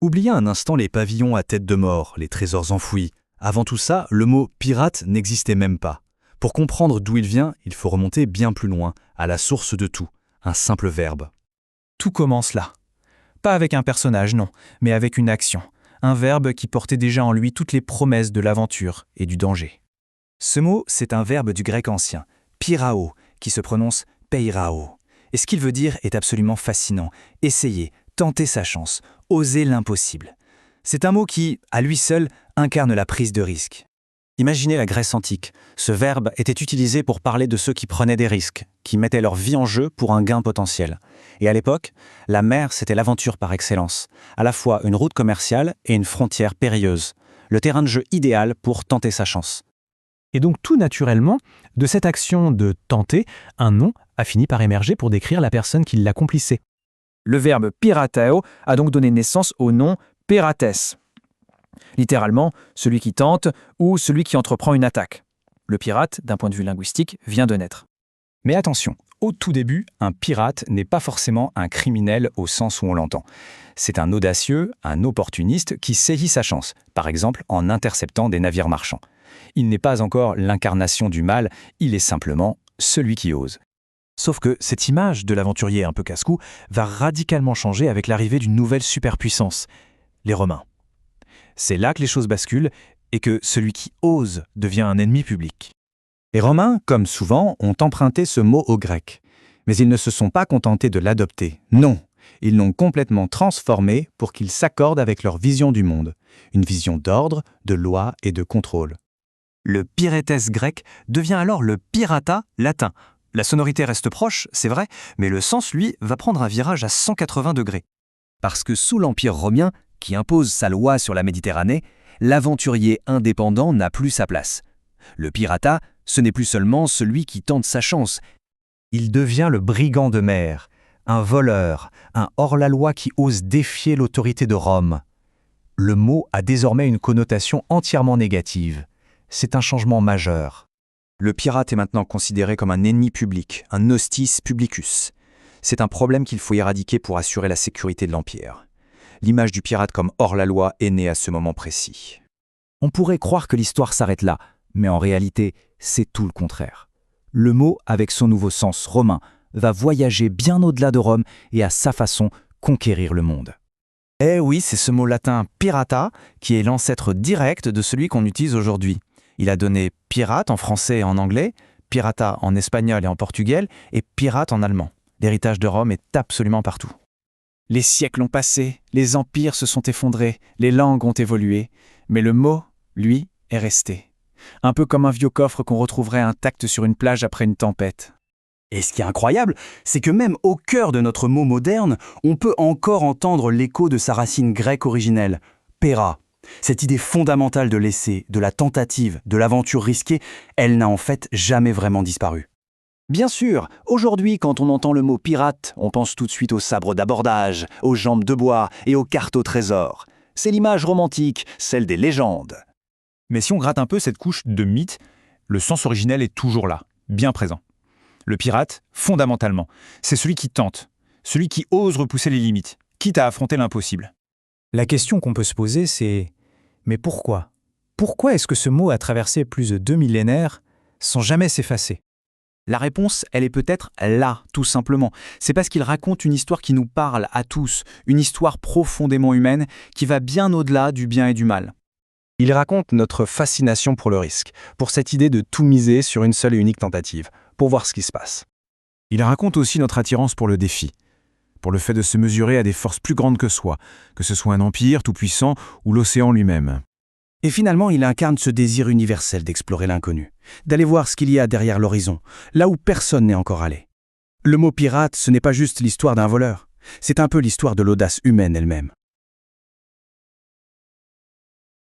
Oubliez un instant les pavillons à tête de mort, les trésors enfouis. Avant tout ça, le mot pirate n'existait même pas. Pour comprendre d'où il vient, il faut remonter bien plus loin, à la source de tout, un simple verbe. Tout commence là. Pas avec un personnage, non, mais avec une action. Un verbe qui portait déjà en lui toutes les promesses de l'aventure et du danger. Ce mot, c'est un verbe du grec ancien, pirao, qui se prononce peirao. Et ce qu'il veut dire est absolument fascinant. Essayer, tenter sa chance, oser l'impossible. C'est un mot qui, à lui seul, incarne la prise de risque. Imaginez la Grèce antique. Ce verbe était utilisé pour parler de ceux qui prenaient des risques, qui mettaient leur vie en jeu pour un gain potentiel. Et à l'époque, la mer, c'était l'aventure par excellence, à la fois une route commerciale et une frontière périlleuse, le terrain de jeu idéal pour tenter sa chance. Et donc tout naturellement, de cette action de tenter, un nom a fini par émerger pour décrire la personne qui l'accomplissait. Le verbe pirateo a donc donné naissance au nom pirates. Littéralement, celui qui tente ou celui qui entreprend une attaque. Le pirate, d'un point de vue linguistique, vient de naître. Mais attention, au tout début, un pirate n'est pas forcément un criminel au sens où on l'entend. C'est un audacieux, un opportuniste qui saisit sa chance, par exemple en interceptant des navires marchands. Il n'est pas encore l'incarnation du mal, il est simplement celui qui ose. Sauf que cette image de l'aventurier un peu casse-cou va radicalement changer avec l'arrivée d'une nouvelle superpuissance, les Romains. C'est là que les choses basculent et que celui qui ose devient un ennemi public. Les Romains, comme souvent, ont emprunté ce mot au grec. Mais ils ne se sont pas contentés de l'adopter. Non, ils l'ont complètement transformé pour qu'il s'accorde avec leur vision du monde. Une vision d'ordre, de loi et de contrôle. Le piretes grec devient alors le pirata latin. La sonorité reste proche, c'est vrai, mais le sens, lui, va prendre un virage à 180 degrés. Parce que sous l'Empire romain, qui impose sa loi sur la Méditerranée, l'aventurier indépendant n'a plus sa place. Le pirata, ce n'est plus seulement celui qui tente sa chance. Il devient le brigand de mer, un voleur, un hors-la-loi qui ose défier l'autorité de Rome. Le mot a désormais une connotation entièrement négative. C'est un changement majeur. Le pirate est maintenant considéré comme un ennemi public, un hostis publicus. C'est un problème qu'il faut éradiquer pour assurer la sécurité de l'Empire. L'image du pirate comme hors-la-loi est née à ce moment précis. On pourrait croire que l'histoire s'arrête là, mais en réalité, c'est tout le contraire. Le mot, avec son nouveau sens romain, va voyager bien au-delà de Rome et à sa façon conquérir le monde. Eh oui, c'est ce mot latin pirata qui est l'ancêtre direct de celui qu'on utilise aujourd'hui. Il a donné pirate en français et en anglais, pirata en espagnol et en portugais, et pirate en allemand. L'héritage de Rome est absolument partout. Les siècles ont passé, les empires se sont effondrés, les langues ont évolué, mais le mot, lui, est resté. Un peu comme un vieux coffre qu'on retrouverait intact sur une plage après une tempête. Et ce qui est incroyable, c'est que même au cœur de notre mot moderne, on peut encore entendre l'écho de sa racine grecque originelle, pera. Cette idée fondamentale de l'essai, de la tentative, de l'aventure risquée, elle n'a en fait jamais vraiment disparu. Bien sûr, aujourd'hui, quand on entend le mot pirate, on pense tout de suite aux sabres d'abordage, aux jambes de bois et aux cartes au trésor. C'est l'image romantique, celle des légendes. Mais si on gratte un peu cette couche de mythe, le sens originel est toujours là, bien présent. Le pirate, fondamentalement, c'est celui qui tente, celui qui ose repousser les limites, quitte à affronter l'impossible. La question qu'on peut se poser, c'est « mais pourquoi ? Pourquoi est-ce que ce mot a traversé plus de 2 millénaires sans jamais s'effacer ?» La réponse, elle est peut-être là, tout simplement. C'est parce qu'il raconte une histoire qui nous parle à tous, une histoire profondément humaine qui va bien au-delà du bien et du mal. Il raconte notre fascination pour le risque, pour cette idée de tout miser sur une seule et unique tentative, pour voir ce qui se passe. Il raconte aussi notre attirance pour le défi, pour le fait de se mesurer à des forces plus grandes que soi, que ce soit un empire tout-puissant ou l'océan lui-même. Et finalement, il incarne ce désir universel d'explorer l'inconnu, d'aller voir ce qu'il y a derrière l'horizon, là où personne n'est encore allé. Le mot pirate, ce n'est pas juste l'histoire d'un voleur, c'est un peu l'histoire de l'audace humaine elle-même.